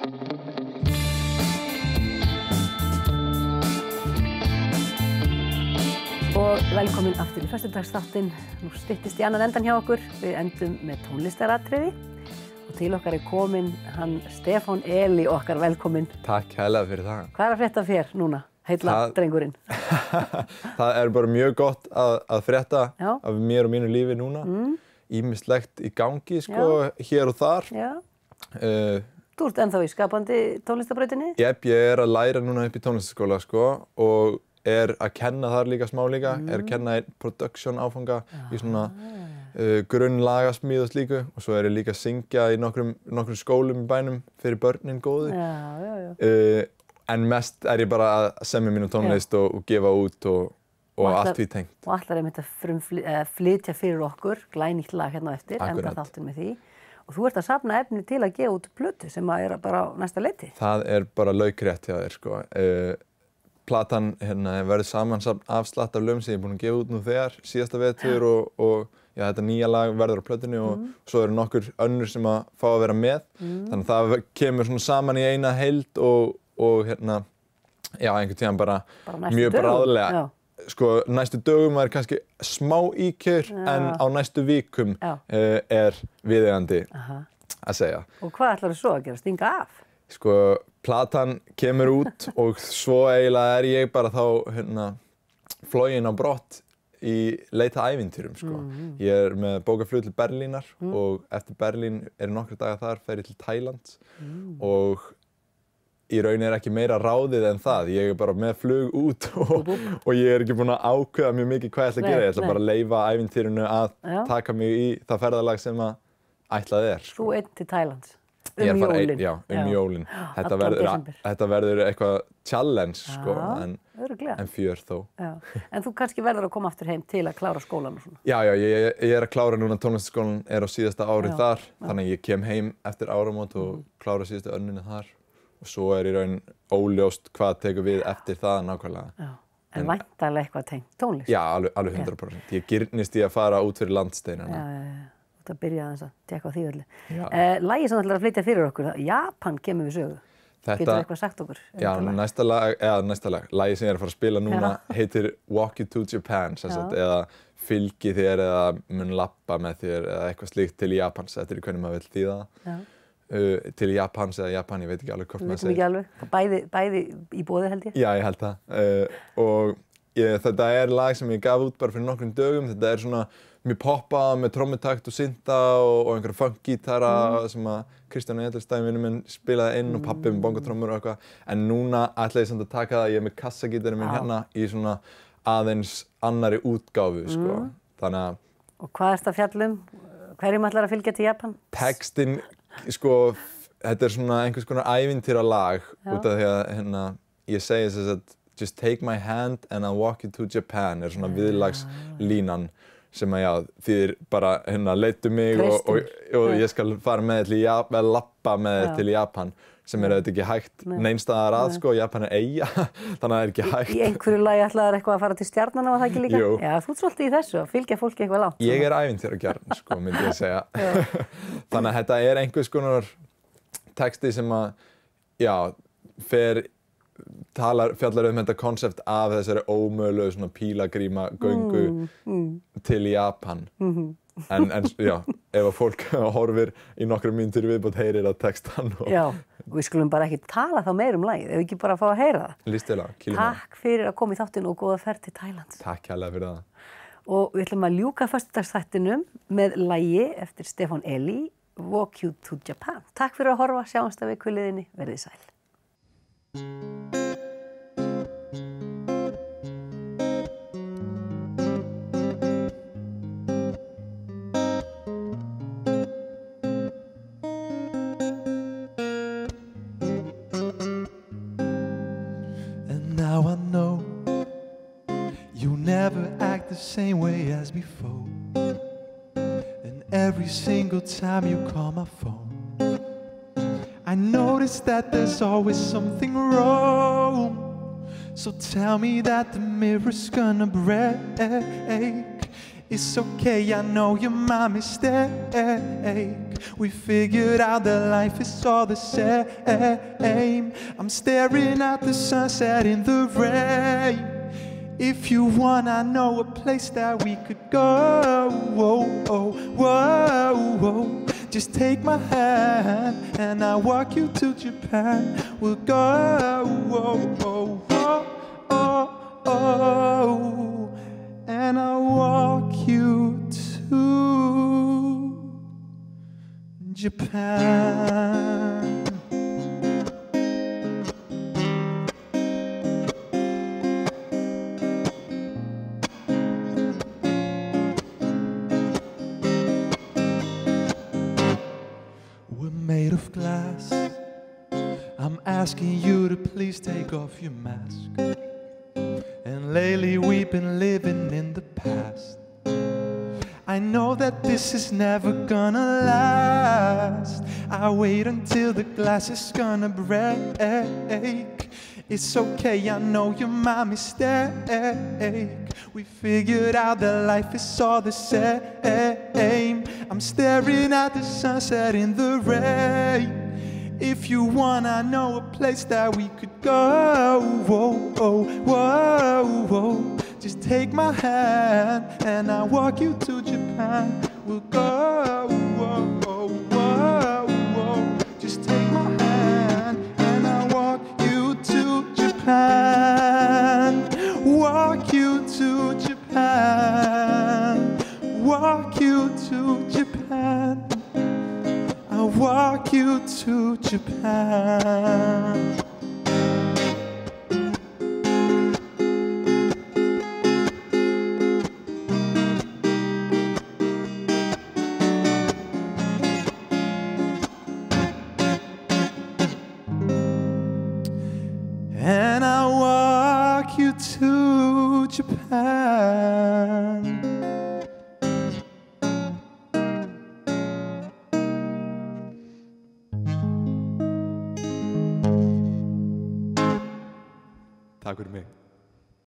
Og velkomin aftur í föstudagsþáttinn. Nú styttist í annan endan hjá okkur. Við endum með tónlistaratriði. Og til okkar kominn hann Stefán Eli okkar, velkominn. Takk hérlega fyrir það. Hvað að frétta þér núna, heilla drengurinn? Það bara mjög gott að frétta af mér og mínu lífi núna. Ýmislegt í gangi, sko, hér og þar. Já. Þú ert ennþá í skapandi tónlistabrautinni? Ég að læra núna upp í tónlistaskóla, sko, og að kenna þar líka smá líka, að kenna einn production áfanga í svona grunnlagasmíð og slíku og svo ég líka að syngja í nokkrum skólum í bænum fyrir börnin góðu. En mest ég bara að semja mínu tónlist og gefa út og allt því tengt. Og allar einmitt að flytja fyrir okkur glænýtt lag hérna eftir, enda þáttinn með því. Og þú ert að safna efni til að gefa út plötu sem bara á næsta leyti. Það bara laukrétt hjá þér, sko. Platan verður samansafn af slatt af lögum sem ég búinn að gefa út nú þegar, síðasta vetur og þetta nýja lag verður á plötunni og svo eru nokkur önnur sem að fá að vera með. Þannig að það kemur svona saman í eina heild og einhvern tíðan bara mjög bráðlega. Sko, næstu dögum kannski smá íkjör en á næstu vikum viðeigandi að segja. Og hvað ætlarðu svo að gera? Stinga af? Sko, platan kemur út og svo eiginlega ég bara þá floginn á brott í leita ævintýrum, sko. Ég með bókað flug til Berlínar og eftir Berlín nokkra daga þar fer ég til Tælands og í raun ekki meira ráðið en það. Ég bara með flug út og ég ekki búinn að ákveða mjög mikið hvað ég ætla að gera. Ég ætla bara að leyfa ævintýrinu að taka mig í það ferðalag sem að ætlað Þú einn til Tælands? Jólin? Já, jólin. Þetta verður eitthvað challenge, sko, en fjör þó. En þú kannski verður að koma aftur heim til að klára skólan og svona? Já, ég að klára núna tónlistaskólan á síðasta ári þar, þannig að ég kem heim eftir áramót og klára síðustu önnina þar. Og svo í raun óljóst hvað tekur við eftir það nákvæmlega. En væntanlega eitthvað tengt tónlist? Já, alveg 100%. Ég girnist í að fara út fyrir landsteinana. Það byrjaði aðeins að tekka á því öllu. Lagið sem ætlar að flytja fyrir okkur, Japan kemur við sögu. Getur eitthvað sagt okkur? Já, næsta lag. Lagið sem ég að fara að spila núna heitir Walk You to Japan, eða Fylgi þér eða mun lappa með þér eða eitthvað slíkt til Japans, eftir hvernig maður vill þýða það. Til Japans eða Japan, ég veit ekki alveg hvort maður segir. Við veitum ekki alveg, bæði í boði held ég. Já, ég held það. Og þetta lag sem ég gaf út bara fyrir nokkrum dögum, þetta svona mjög poppað með trommutakt og synta og einhverja funk-gítara sem að Kristján Edelstein vinur minn spilaði inn og pabbi með bongotrommur og eitthvað. En núna ætla ég samt að taka það, ég með kassagítarinn minn hérna í svona aðeins annarri útgáfu, sko. Þannig að... Og hvað ertu að fjalla um? Hverjum ætlar að fylgja til Japan? Textinn, sko, þetta svona einhvers konar ævintýralag út af því að ég segi þess að Just take my hand and I'll walk you to Japan svona viðlagslínan sem að þýðir bara leiddu mig og ég skal fara með þér til Japan, lappa með þér til Japan sem auðvitað ekki hægt neinstaðar að, sko, Japan eyja, þannig að það ekki hægt. Í einhverju lagi ætlaðir eitthvað að fara til stjarnanna, var það ekki líka? Jú. Já, þú ert svolítið í þessu, að fylgja fólki eitthvað langt. Ég ævintýragjarn, sko, myndi ég segja. Þannig að þetta einhvers konar texti sem að, fjallar þetta konsept af þessari ómögulegu svona pílagríma göngu til Japan. En já, ef að fólk horfir í nokkrum mínútur í viðbót heyrir að textan Já, og við skulum bara ekki tala þá meir lagið, ef við ekki bara fá að heyra það. Listilega, Takk fyrir að koma í þáttinn og góða ferð til Tælands. Takk hérlega fyrir það. Og við ætlum að ljúka föstudagsþættinum með lagi eftir Stefán Eli, Walk You to Japan. Takk fyrir að horfa, sjáumst að viku liðinni, verðið sæl. Now I know you never act the same way as before. And every single time you call my phone, I notice that there's always something wrong. So tell me that the mirror's gonna break. It's okay, I know you're my mistake. We figured out that life is all the same. I'm staring at the sunset in the rain. If you want, I know a place that we could go. Whoa, oh, whoa, whoa. Just take my hand and I'll walk you to Japan. We'll go, whoa, oh, whoa, oh, oh. And I'll walk you to Japan. We're made of glass. I'm asking you to please take off your mask. And lately we've been living in the past. I know that this is never gonna last. I wait until the glass is gonna break. It's okay, I know you're my mistake. We figured out that life is all the same. I'm staring at the sunset in the rain. If you want, I know a place that we could go. Whoa, oh, whoa, whoa. Just take my hand and I'll walk you to Japan. We'll go. Whoa, oh, whoa, whoa. Just take my hand and I'll walk you to Japan. Walk you to Japan. Walk you to Japan. I'll walk you to Japan. And I'll walk you to Japan. Takk fyrir mig.